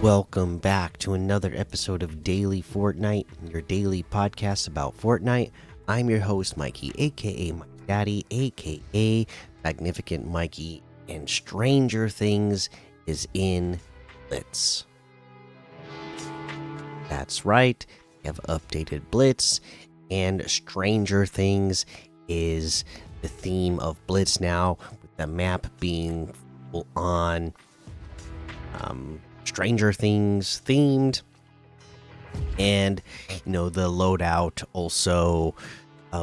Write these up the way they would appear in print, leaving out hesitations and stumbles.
Welcome back to another episode of Daily Fortnite, your daily podcast about Fortnite. I'm your host, Mikey, aka Mike Daddy, aka Magnificent Mikey, and Stranger Things is in Blitz. That's right, we have updated Blitz, and Stranger Things is the theme of Blitz now, with the map being full on Stranger Things themed, and the loadout also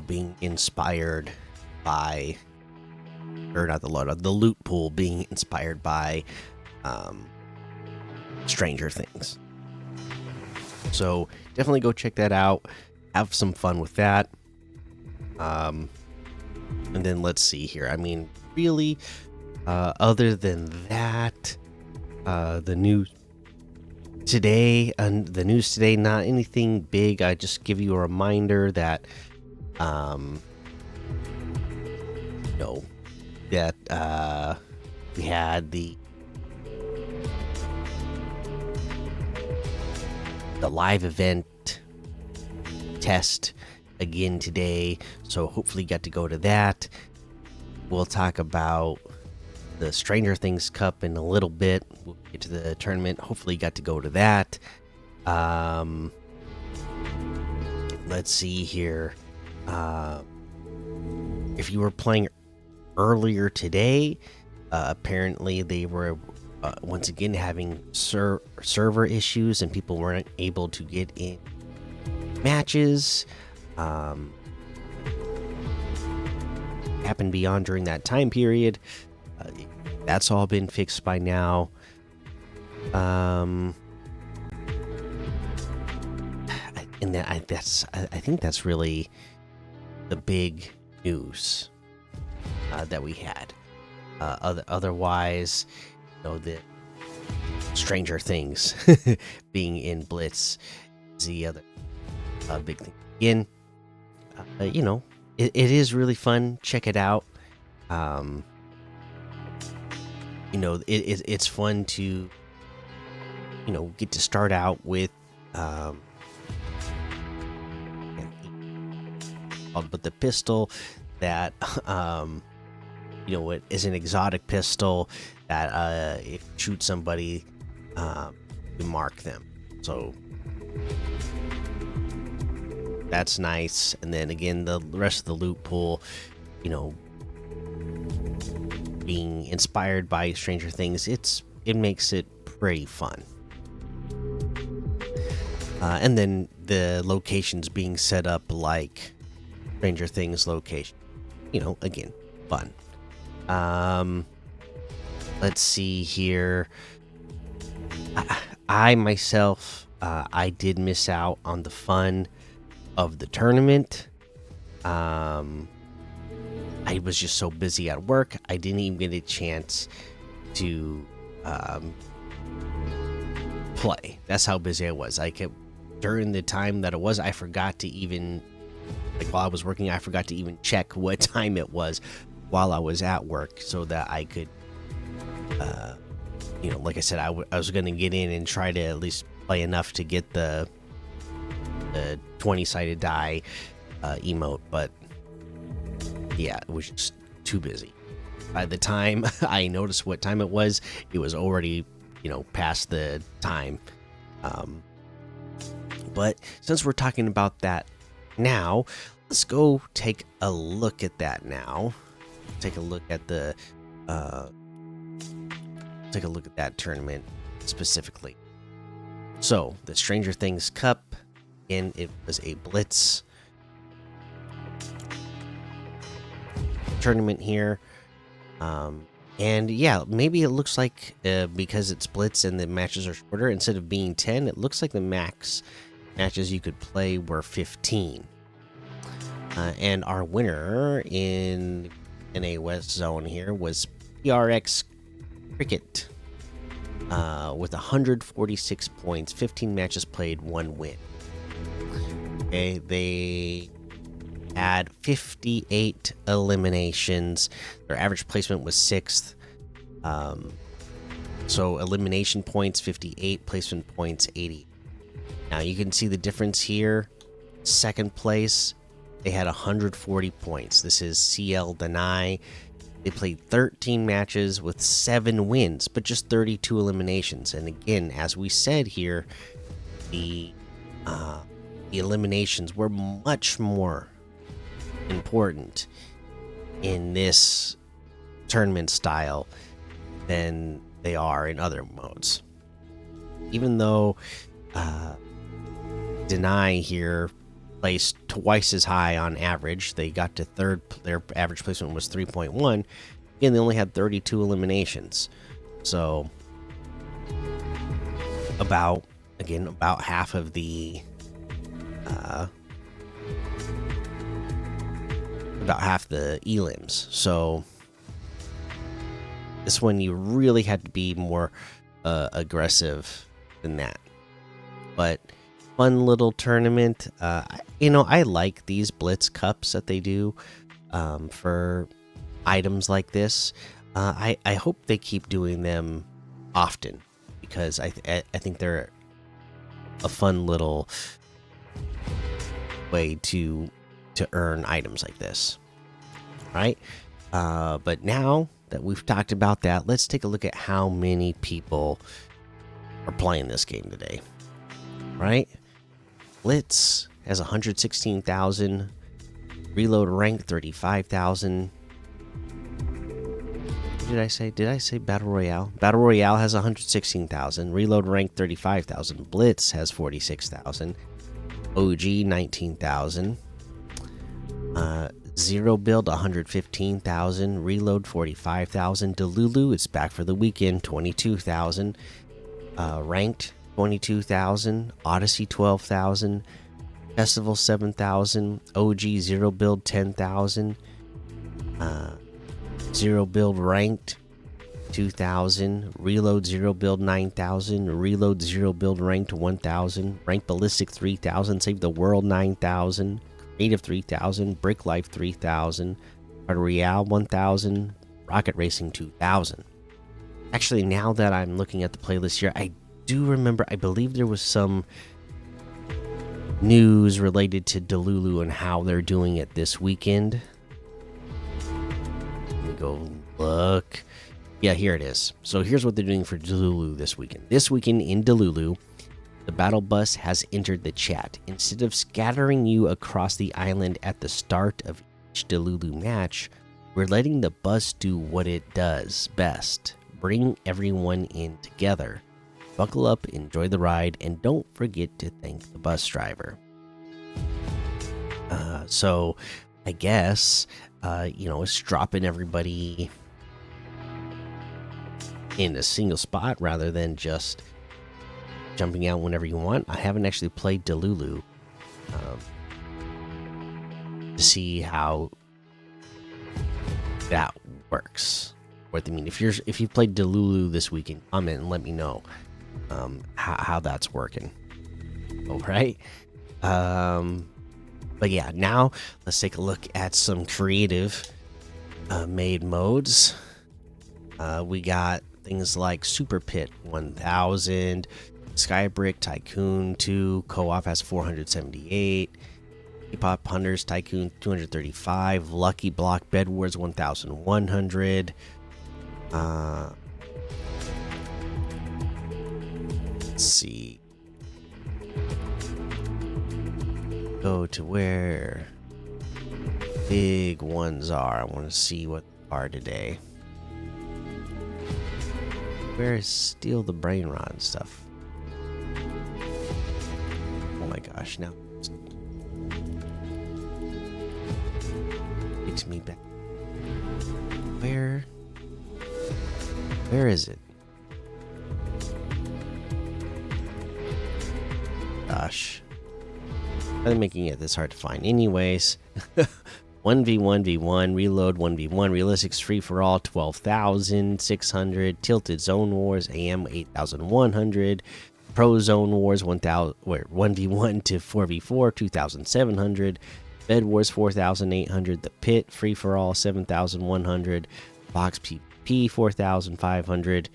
being inspired by, or not the loadout, the loot pool being inspired by Stranger Things. So definitely go check that out, have some fun with that. And then let's see here. I mean, really, other than that, the news today, not anything big. I just give you a reminder that we had the live event test again today, so hopefully got to go to that. We'll talk about the Stranger Things Cup in a little bit. We'll get to the tournament. Hopefully got to go to that. Let's see here. If you were playing earlier today, apparently they were once again having server issues and people weren't able to get in matches. Happened beyond during that time period. That's all been fixed by now. And I think that's really the big news that we had. Otherwise, the Stranger Things being in Blitz is the other big thing. Again, it is really fun. Check it out. It's fun to get to start out with but the pistol that it is an exotic pistol that if you shoot somebody, you mark them, so that's nice. And then again, the rest of the loot pool, being inspired by Stranger Things, it makes it pretty fun. And then the locations being set up like Stranger Things location, again, fun. Let's see here. I myself, I did miss out on the fun of the tournament. I was just so busy at work, I didn't even get a chance to play. That's how busy I was. During the time that it was, I forgot to even, while I was working, I forgot to even check what time it was while I was at work, so that I could, like I said, I was going to get in and try to at least play enough to get the 20-sided die emote, but yeah, it was just too busy. By the time I noticed what time it was already, past the time. But since we're talking about that now, let's go take a look at that now. Take a look at the that tournament specifically. So the Stranger Things Cup, and it was a Blitz tournament here. And yeah, maybe it looks like because it's Blitz and the matches are shorter, instead of being 10, it looks like the max matches you could play were 15. And our winner in NA West Zone here was PRX Cricket with 146 points, 15 matches played, 1 win. Okay, they had 58 eliminations. Their average placement was 6th. So elimination points 58, placement points 80. Now you can see the difference here. Second place, they had 140 points. This is CL Deny. They played 13 matches with 7 wins, but just 32 eliminations. And again, as we said here, the eliminations were much more important in this tournament style than they are in other modes. Even though Deny here placed twice as high on average, they got to third. Their average placement was 3.1, and they only had 32 eliminations. So about half of the elims. So this one you really had to be more aggressive than that. But fun little tournament. I like these Blitz Cups that they do for items like this. I hope they keep doing them often, because I think they're a fun little way to earn items like this, right? But now that we've talked about that, let's take a look at how many people are playing this game today, right? Blitz has 116,000. Reload rank 35,000. Did I say Battle Royale? Battle Royale has 116,000. Reload rank 35,000. Blitz has 46,000. OG 19,000. Zero build 115,000. Reload 45,000. Delulu is back for the weekend 22,000. Ranked 22,000. Odyssey 12,000. Festival 7,000. OG zero build 10,000. Zero build ranked 2,000. Reload zero build 9,000. Reload zero build ranked 1,000. Ranked ballistic 3,000. Save the world 9,000. Creative 3,000. Brick life 3,000. Battle Royale 1,000. Rocket racing 2,000. Actually, now that I'm looking at the playlist here, I do remember, I believe there was some news related to Delulu and how they're doing it this weekend. Let me go look. Yeah, here it is. So here's what they're doing for Delulu this weekend. This weekend in Delulu, the battle bus has entered the chat. Instead of scattering you across the island at the start of each Delulu match, we're letting the bus do what it does best: bring everyone in together. Buckle up, enjoy the ride, and don't forget to thank the bus driver. So I guess, it's dropping everybody in a single spot rather than just jumping out whenever you want. I haven't actually played Delulu to see how that works. What I mean, if you played Delulu this weekend, comment and let me know how that's working. All right. But yeah, now let's take a look at some creative made modes. We got things like Super Pit 1000, Skybrick Tycoon 2, Co-op has 478, Hip Hop Hunters Tycoon 235, Lucky Block Bed Wars 1100. Let's see. Go to where big ones are. I want to see what they are today. Where is Steal the Brain Rod and stuff? Oh my gosh, now takes me back. Where is it? Gosh. Why are they making it this hard to find? Anyways, 1v1v1, reload 1v1, realistics free for all 12,600, tilted zone wars AM 8,100, pro zone wars 1v1 to 4v4 2,700, bed wars 4,800, the pit free for all 7,100, box PvP 4,500,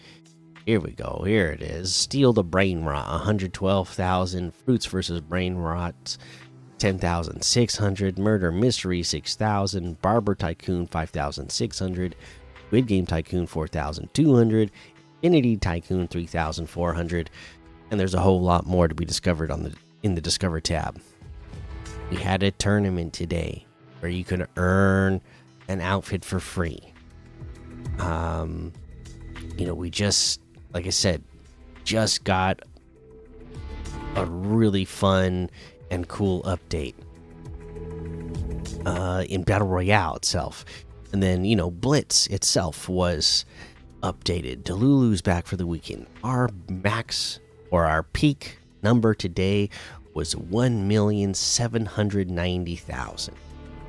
Here we go. Here it is. Steal the Brain Rot, 112,000. Fruits versus Brain Rot, 10,600. Murder Mystery, 6,000. Barber Tycoon, 5,600. Squid Game Tycoon, 4,200. Infinity Tycoon, 3,400. And there's a whole lot more to be discovered in the Discover tab. We had a tournament today where you could earn an outfit for free. We just, like I said, just got a really fun and cool update in Battle Royale itself. And then, Blitz itself was updated. Delulu's back for the weekend. Our max, or our peak number today, was 1,790,000.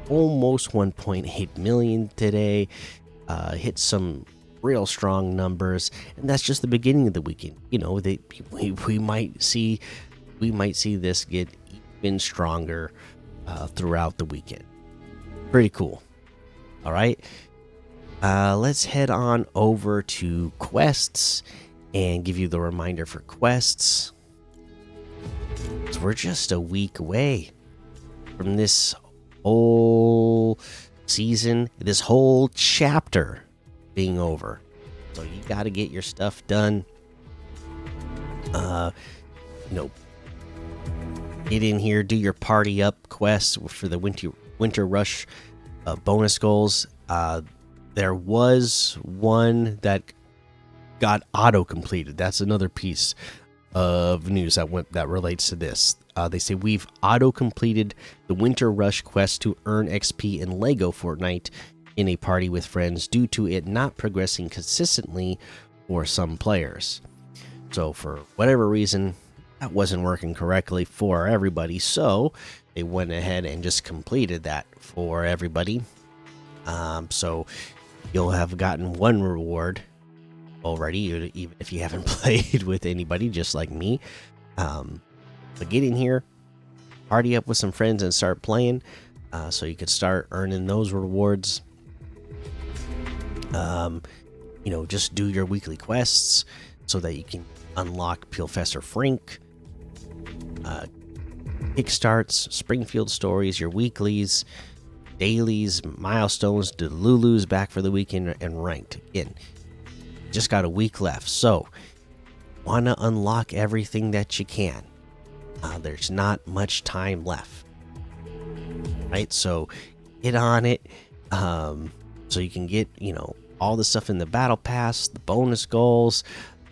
Almost 1.8 million today. Hit some real strong numbers, and that's just the beginning of the weekend. We might see this get even stronger throughout the weekend. Pretty cool. All right, let's head on over to quests and give you the reminder for quests. So we're just a week away from this whole season, this whole chapter being over. So you got to get your stuff done. Get in here, do your party up quests for the winter rush bonus goals. There was one that got auto completed. That's another piece of news that relates to this. They say we've auto completed the winter rush quest to earn XP in Lego Fortnite in a party with friends due to it not progressing consistently for some players. So for whatever reason, that wasn't working correctly for everybody, so they went ahead and just completed that for everybody. So you'll have gotten one reward already, even if you haven't played with anybody, just like me. But get in here, party up with some friends, and start playing, so you could start earning those rewards. Just do your weekly quests so that you can unlock Pilfessor Frink, kickstarts, Springfield stories, your weeklies, dailies, milestones, Delulu's back for the weekend, and ranked. Again, just got a week left, so want to unlock everything that you can. There's not much time left, right? So get on it, so you can get all the stuff in the battle pass, the bonus goals.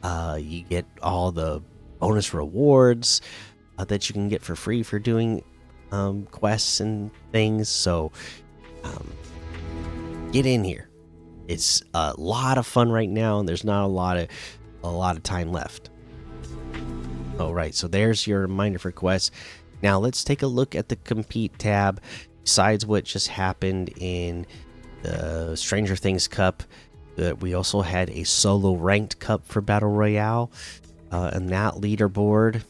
You get all the bonus rewards that you can get for free for doing quests and things. So get in here. It's a lot of fun right now, and there's not a lot of time left. All right, so there's your reminder for quests. Now let's take a look at the compete tab. Besides what just happened in the Stranger Things Cup, we also had a solo ranked cup for Battle Royale, and that leaderboard.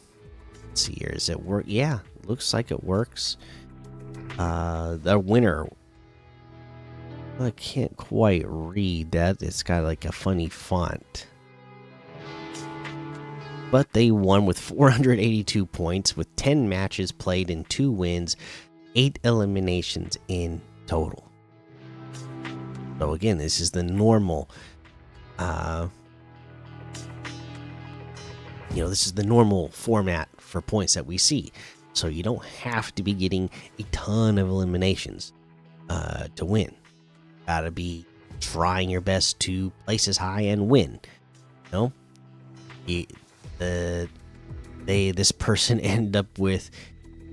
Let's see here. Does it work? Yeah, looks like it works. The winner, I can't quite read that. It's got like a funny font. But they won with 482 points, with 10 matches played and 2 wins, 8 eliminations in total. So again, this is the normal, this is the normal format for points that we see. So you don't have to be getting a ton of eliminations to win. Gotta be trying your best to place as high and win. This person ended up with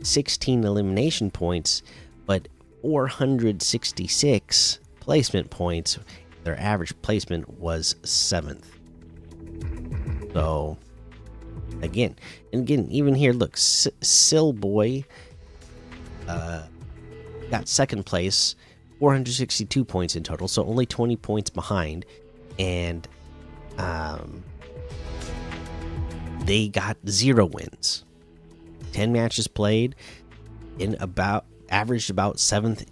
16 elimination points, but 466 placement points. Their average placement was 7th. So again, even here, look, Sillboy got 2nd place, 462 points in total, so only 20 points behind, and they got 0 wins. 10 matches played, averaged about 7th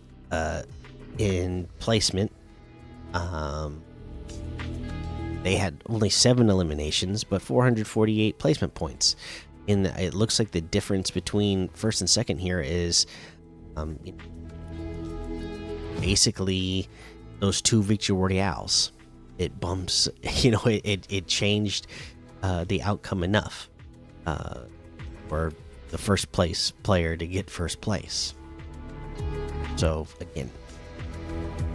they had only 7 eliminations, but 448 placement points. And it looks like the difference between first and second here is basically those 2 victory royales. It bumps, it changed the outcome enough for the first place player to get first place. So again,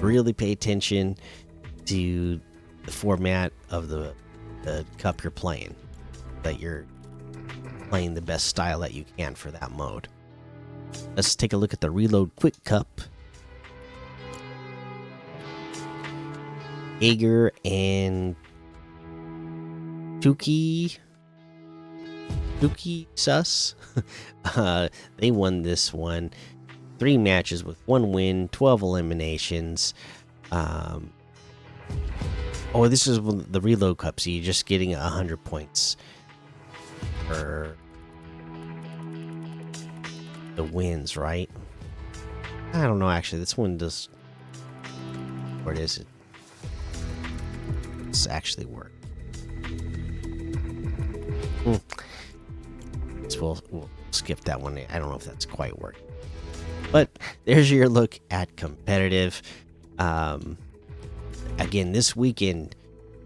really pay attention to the format of the cup you're playing, that you're playing the best style that you can for that mode. Let's take a look at the Reload Quick Cup. Ager and Tuki Sus they won this one. 3 matches with 1 win, 12 eliminations. Oh, this is the Reload Cup, so you're just getting 100 points for the wins, right? I don't know, actually. This one does. Where is it? This actually work. So we'll skip that one. I don't know if that's quite working. But there's your look at competitive. Again, this weekend,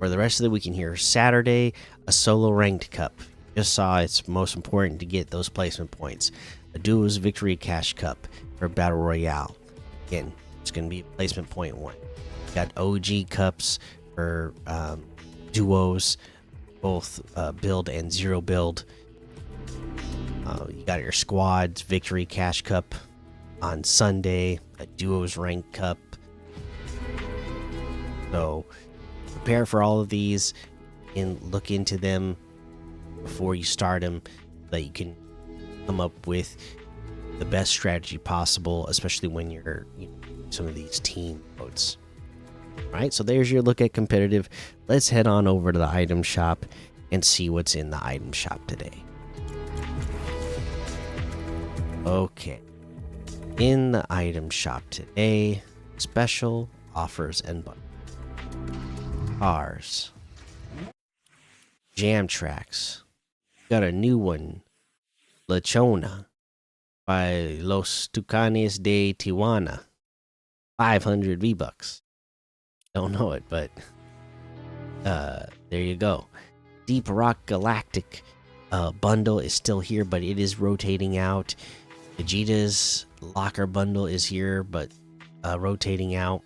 or the rest of the weekend here, Saturday, a solo ranked cup. Just saw it's most important to get those placement points. A duos victory cash cup for battle royale. Again, it's going to be placement point 1. Got OG cups for duos, both build and 0 build. You got your squads victory cash cup on Sunday, a duos rank cup. So prepare for all of these and look into them before you start them, so that you can come up with the best strategy possible, especially when you're some of these team modes. All right, so there's your look at competitive. Let's head on over to the item shop and see what's in the item shop today. Okay, in the item shop today, special offers and bundles. Cars, jam tracks. Got a new one, La Chona by Los Tucanes de Tijuana. 500 V-Bucks. Don't know it, but there you go. Deep Rock Galactic bundle is still here, but it is rotating out. Vegeta's locker bundle is here, but rotating out.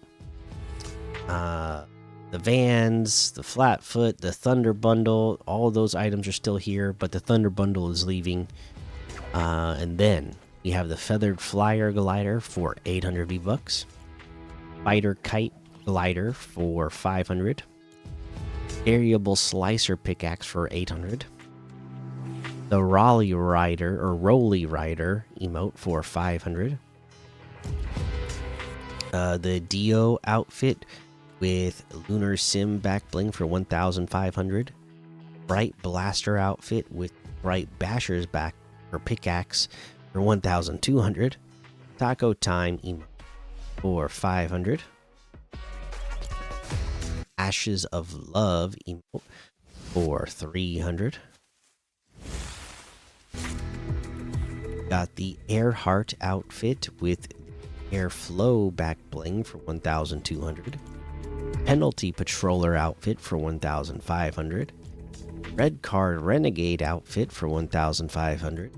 The Vans, the Flatfoot, the Thunder bundle, all of those items are still here, but the Thunder bundle is leaving. And then we have the Feathered Flyer glider for 800 V-Bucks. Fighter Kite glider for 500. Variable Slicer pickaxe for 800. The Rolly Rider emote for 500. The Dio outfit with Lunar Sim back bling for 1,500. Bright Blaster outfit with Bright Basher's back or pickaxe for 1,200. Taco Time emote for 500. Ashes of Love emote for 300. Got the Earhart outfit with Airflow back bling for 1,200. Penalty Patroller outfit for 1,500. Red Card Renegade outfit for 1,500.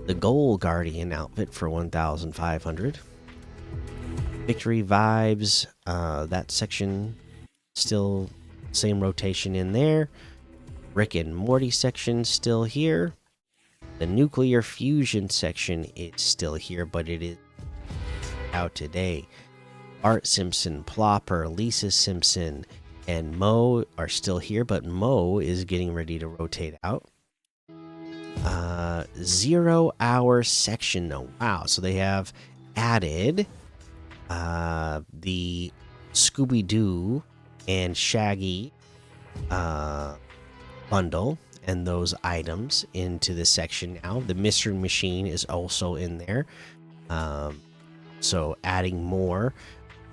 The Goal Guardian outfit for 1,500. Victory Vibes, that section still same rotation in there. Rick and Morty section still here. The Nuclear Fusion section is still here, but it is out today. Art Simpson, Plopper, Lisa Simpson, and Mo are still here, but Mo is getting ready to rotate out. 0 hour section. Oh, wow. So they have added the Scooby-Doo and Shaggy bundle and those items into the section now. The Mystery Machine is also in there. So adding more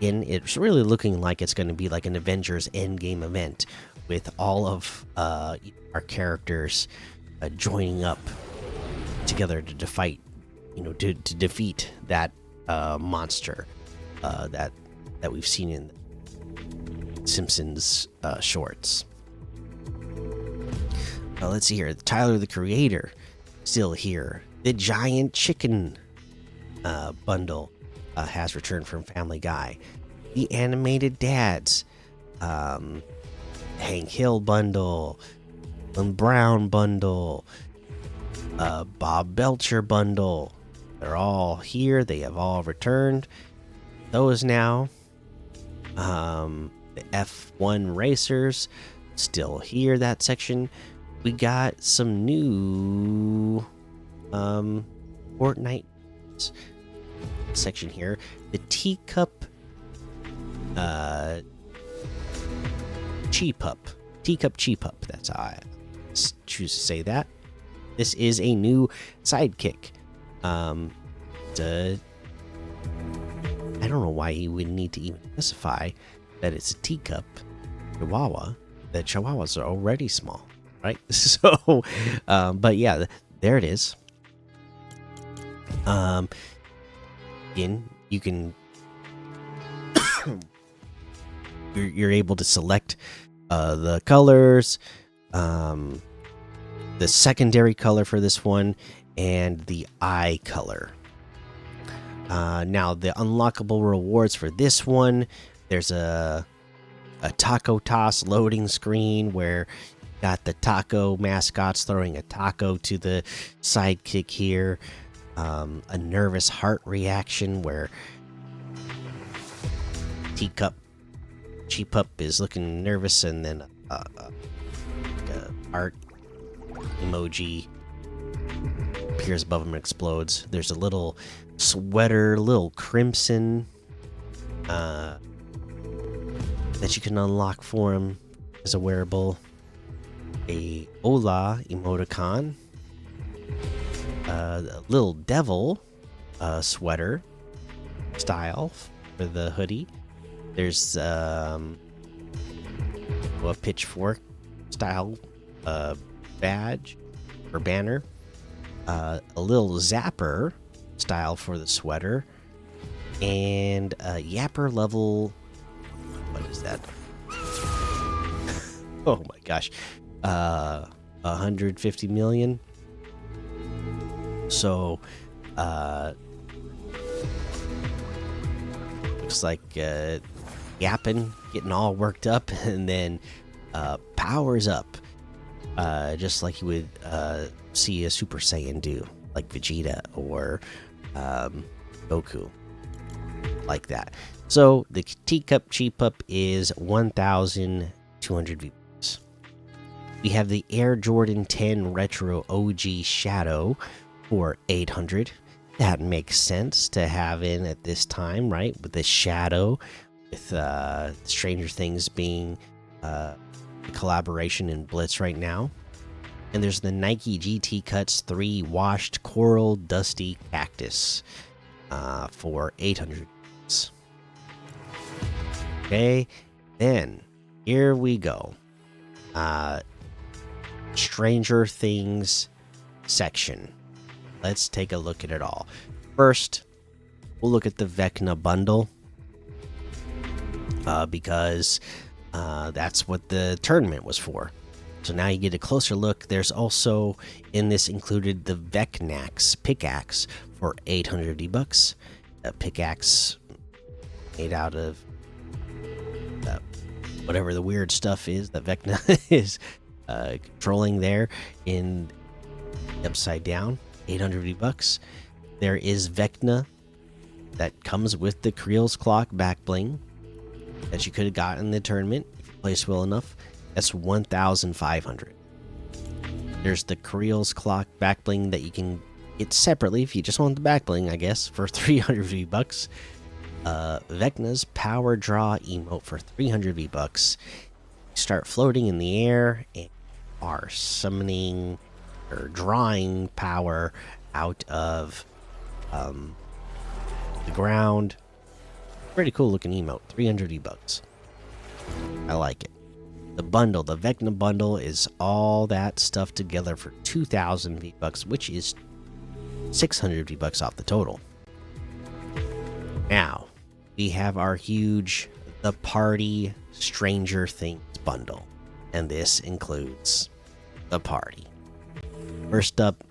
And it's really looking like it's going to be like an Avengers Endgame event with all of our characters joining up together to fight, to defeat that monster that we've seen in Simpsons shorts. Let's see here. Tyler the Creator still here. The Giant Chicken bundle has returned from Family Guy. The Animated Dads, Hank Hill bundle, Lynn Brown bundle, Bob Belcher bundle. They're all here. They have all returned. Those now. The F1 Racers still here. That section. We got some new Fortnite section here. The Teacup Cheapup. Teacup Cheapup. That's how I choose to say that. This is a new sidekick. I don't know why he would need to even specify that it's a teacup chihuahua. That chihuahuas are already small, right? So, but yeah, there it is. Again, you can you're able to select the colors, the secondary color for this one, and the eye color. Now the unlockable rewards for this one, there's a taco toss loading screen where you got the taco mascots throwing a taco to the sidekick here. A nervous heart reaction where Teacup Cheapup is looking nervous, and then a heart emoji appears above him and explodes. There's a little sweater, little crimson that you can unlock for him as a wearable. A Ola emoticon. A little devil sweater style for the hoodie. There's a pitchfork style badge or banner. A little zapper style for the sweater, and a yapper level. What is that? Oh my gosh, 150 million. So, looks like yapping, getting all worked up, and then powers up, just like you would see a Super Saiyan do, like Vegeta or Goku, like that. So the Teacup Cheapup is 1,200 V-Bucks. We have the Air Jordan 10 Retro OG Shadow for 800. That makes sense to have in at this time, right? With the Shadow, with Stranger Things being a collaboration in Blitz right now. And there's the Nike GT Cuts 3 Washed Coral Dusty Cactus for 800. Okay, then here we go. Stranger Things section. Let's take a look at it all. First, we'll look at the Vecna bundle because that's what the tournament was for. So now you get a closer look. There's also in this included the Vecnax pickaxe for 800 V-Bucks. A pickaxe made out of whatever the weird stuff is that Vecna is controlling there in Upside Down. 800 V-Bucks. There is Vecna that comes with the Creel's Clock back bling that you could have gotten in the tournament if you placed well enough. That's 1,500. There's the Creel's Clock back bling that you can get separately if you just want the back bling, I guess, for 300 V-Bucks. Vecna's Power Draw emote for 300 V-Bucks. Start floating in the air and are summoning or drawing power out of the ground. Pretty cool looking emote. 300 V-Bucks. I like it. The bundle, the Vecna bundle, is all that stuff together for 2,000 V-Bucks, which is 600 V-Bucks off the total. Now, we have our huge The Party Stranger Things bundle, and this includes the party. First up,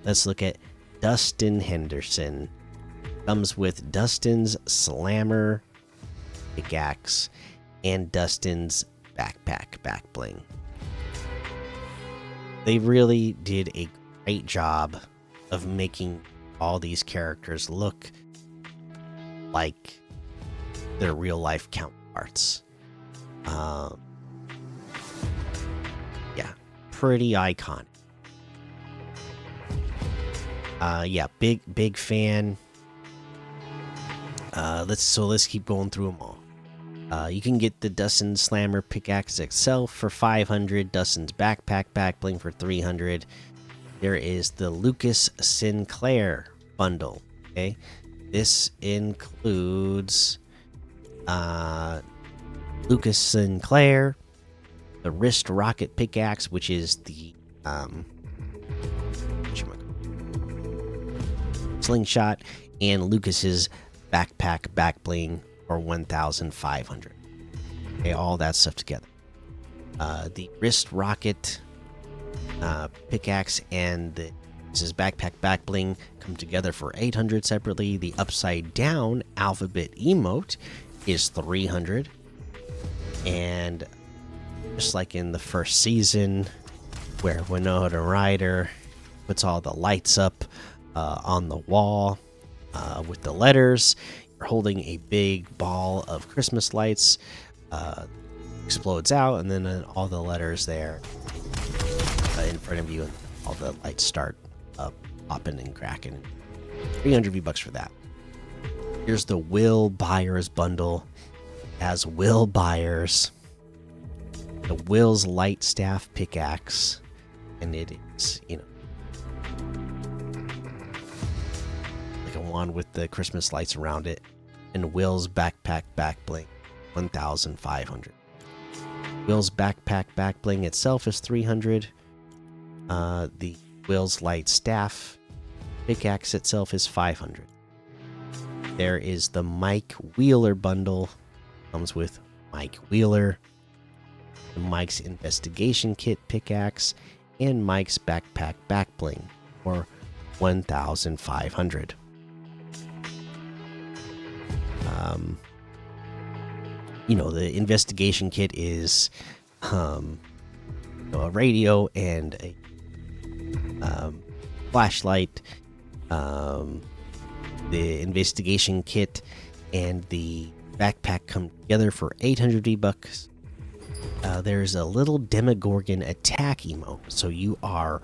let's look at Dustin Henderson. Comes with Dustin's Slammer pickaxe and Dustin's backpack back bling. They really did a great job of making all these characters look like their real life counterparts. Yeah, pretty iconic. Yeah, big fan. Let's keep going through them all. You can get the Dustin Slammer pickaxe itself for 500. Dustin's backpack back bling for 300. There is the Lucas Sinclair bundle. Okay, this includes Lucas Sinclair, the wrist rocket pickaxe, which is the slingshot, and Lucas's backpack back bling for 1,500. Okay, all that stuff together. The wrist rocket pickaxe and this backpack back bling come together for 800 separately. The upside down alphabet emote is 300, and just like in the first season, where Winona Ryder puts all the lights up on the wall with the letters, you're holding a big ball of Christmas lights. Explodes out, and then all the letters there in front of you, and all the lights start popping and cracking. 300 V-Bucks for that. Here's the Will Byers bundle. As Will Byers, the Will's light staff pickaxe, and it is, like a wand with the Christmas lights around it, and Will's backpack back bling, 1,500. Will's backpack back bling itself is 300. The Will's light staff pickaxe itself is 500. There is the Mike Wheeler bundle. Comes with Mike Wheeler, the Mike's investigation kit pickaxe, and Mike's backpack back bling for 1,500. The investigation kit is a radio and a flashlight. The investigation kit and the backpack come together for 800 V-Bucks. There's a little Demogorgon attack emote, so you are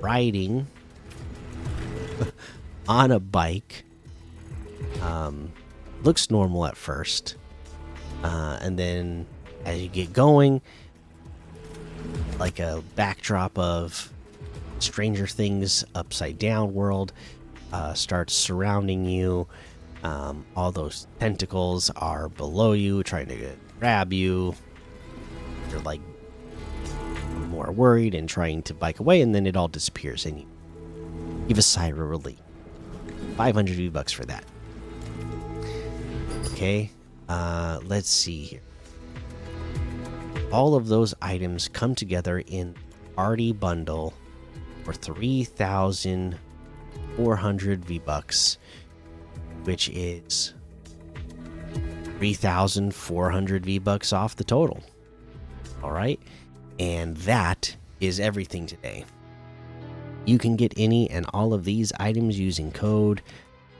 riding on a bike. Looks normal at first, and then as you get going, like a backdrop of Stranger Things upside down world starts surrounding you. All those tentacles are below you, trying to grab you. You're like more worried and trying to bike away, and then it all disappears, and you give a sigh of relief. 500 V-Bucks for that. Okay, let's see here. All of those items come together in Party Bundle for 3,400 V-Bucks, which is 3,400 V-Bucks off the total. All right, and that is everything today. You can get any and all of these items using code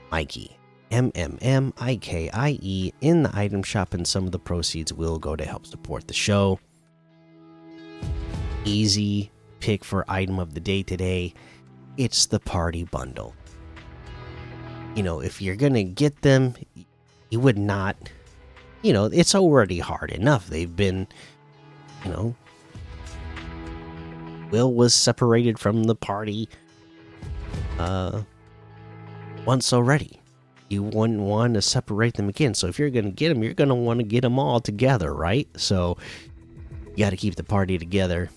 Mikey, MMMIKIE, in the item shop, and some of the proceeds will go to help support the show. Easy pick for item of the day today. It's the Party Bundle. If you're gonna get them, you would not, it's already hard enough. They've been, Will was separated from the party once already. you wouldn't want to separate them again. So if you're going to get them, you're going to want to get them all together, right? So you got to keep the party together,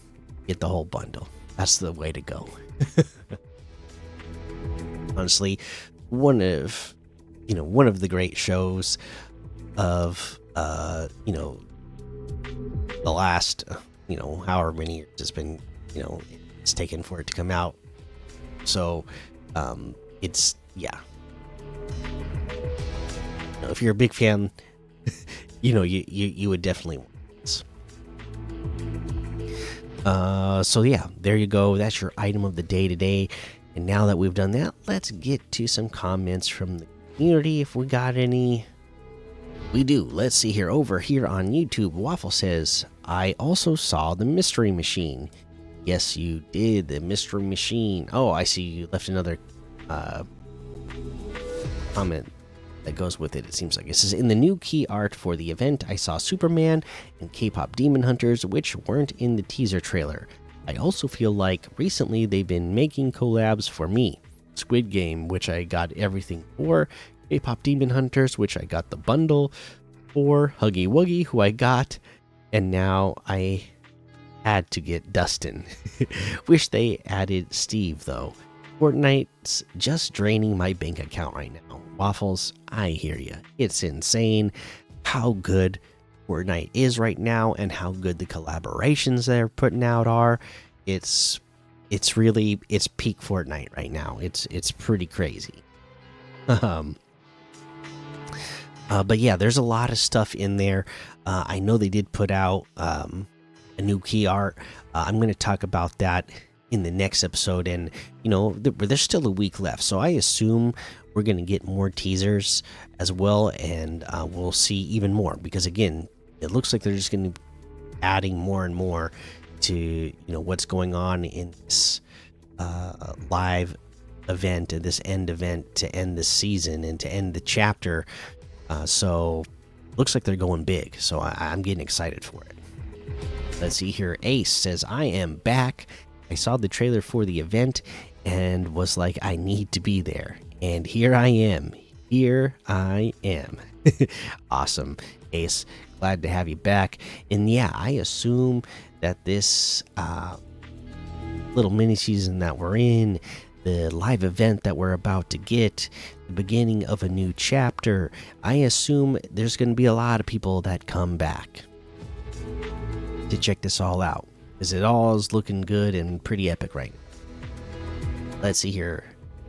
get the whole bundle. That's the way to go. Honestly, one of the great shows of the last however many years it's been, it's taken for it to come out. So it's, yeah, if you're a big fan, you would definitely want this. So yeah, there you go. That's your item of the day today. And now that we've done that, let's get to some comments from the community if we got any. We do. Let's see here. Over here on YouTube, Waffle says, I also saw the mystery machine. Yes, you did. The mystery machine. Oh, I see you left another comment that goes with it. It seems like it says, in the new key art for the event, I saw Superman and K-pop Demon Hunters, which weren't in the teaser trailer. I also feel like recently they've been making collabs for me. Squid Game, which I got everything for. K-pop Demon Hunters, which I got the bundle for. Huggy Wuggy, who I got. And now I had to get Dustin. Wish they added Steve, though. Fortnite's just draining my bank account right now. Waffles, I hear you. It's insane how good Fortnite is right now and how good the collaborations they're putting out are. It's really peak Fortnite right now. It's pretty crazy. But yeah, there's a lot of stuff in there. I know they did put out a new key art. I'm going to talk about that in the next episode, and there's still a week left, so I assume we're going to get more teasers as well, and we'll see even more, because again, it looks like they're just going to be adding more and more to what's going on in this live event and this end event to end the season and to end the chapter. So looks like they're going big, so I'm getting excited for it. Let's see here. Ace says, I am back. I saw the trailer for the event and was like, I need to be there. And here I am. Here I am. Awesome, Ace. Glad to have you back. And yeah, I assume that this little mini season that we're in, the live event that we're about to get, the beginning of a new chapter, I assume there's going to be a lot of people that come back to check this all out, because it all is looking good and pretty epic right now. Let's see here.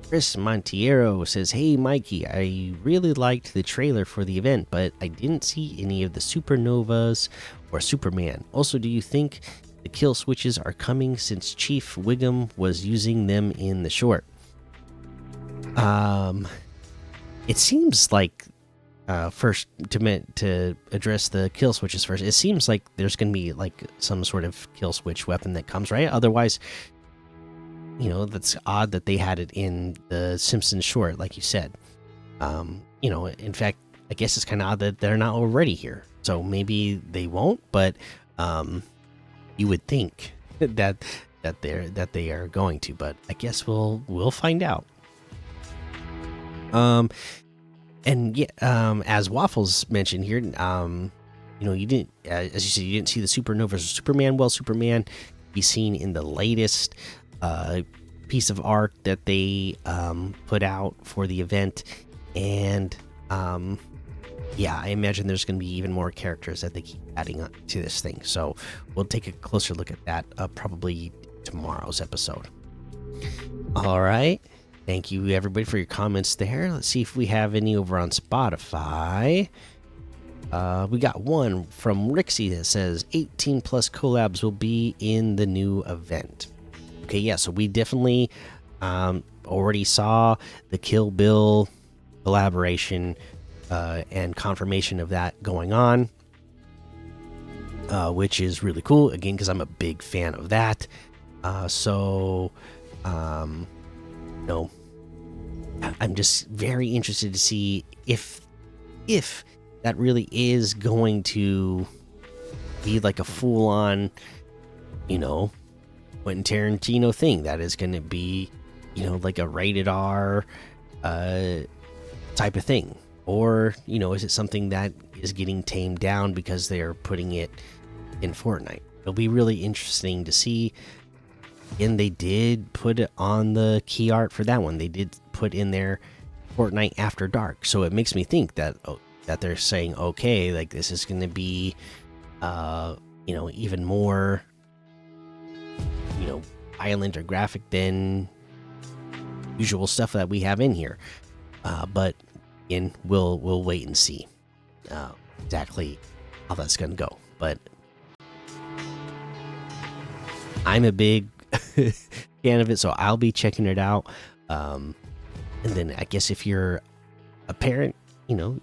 Chris Montiero says, hey Mikey, I really liked the trailer for the event, but I didn't see any of the supernovas or Superman. Also, do you think the kill switches are coming since Chief Wiggum was using them in the short? It seems like first to address the kill switches first. It seems like there's going to be like some sort of kill switch weapon that comes, right? Otherwise, that's odd that they had it in the Simpsons short, like you said. In fact, I guess it's kind of odd that they're not already here. So maybe they won't, but you would think that they are going to, but I guess we'll find out. And yeah, as Waffles mentioned here, you didn't, as you said, you didn't see the supernovas or Superman. Well, Superman be seen in the latest piece of art that they put out for the event, and yeah, I imagine there's going to be even more characters that they keep adding on to this thing. So we'll take a closer look at that probably tomorrow's episode. All right. Thank you, everybody, for your comments there. Let's see if we have any over on Spotify. We got one from Rixie that says 18 plus collabs will be in the new event. Okay, yeah, so we definitely already saw the Kill Bill collaboration and confirmation of that going on, which is really cool, again, because I'm a big fan of that. I'm just very interested to see if that really is going to be like a full-on, Quentin Tarantino thing that is going to be, like a rated R type of thing? Or, is it something that is getting tamed down because they're putting it in Fortnite? It'll be really interesting to see. And they did put it on the key art for that one. They did put in there Fortnite After Dark. So it makes me think that that they're saying, okay, like this is going to be, even more, violent or graphic than usual stuff that we have in here. But again, we'll wait and see exactly how that's going to go. But I'm a big fan of it, so I'll be checking it out. And then I guess if you're a parent,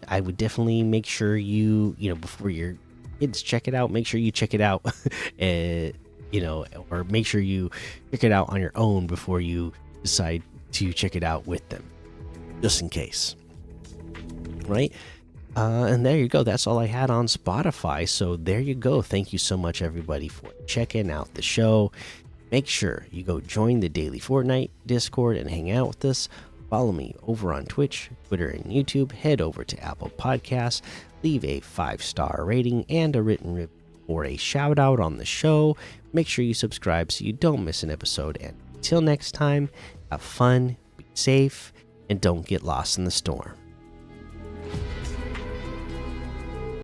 I would definitely make sure before your kids check it out, make sure you check it out, or make sure you check it out on your own before you decide to check it out with them, just in case. Right? And there you go. That's all I had on Spotify. So there you go. Thank you so much, everybody, for checking out the show. Make sure you go join the Daily Fortnite Discord and hang out with us. Follow me over on Twitch, Twitter, and YouTube. Head over to Apple Podcasts. Leave a 5-star rating and a written review for a shout out on the show. Make sure you subscribe so you don't miss an episode. And until next time, have fun, be safe, and don't get lost in the storm.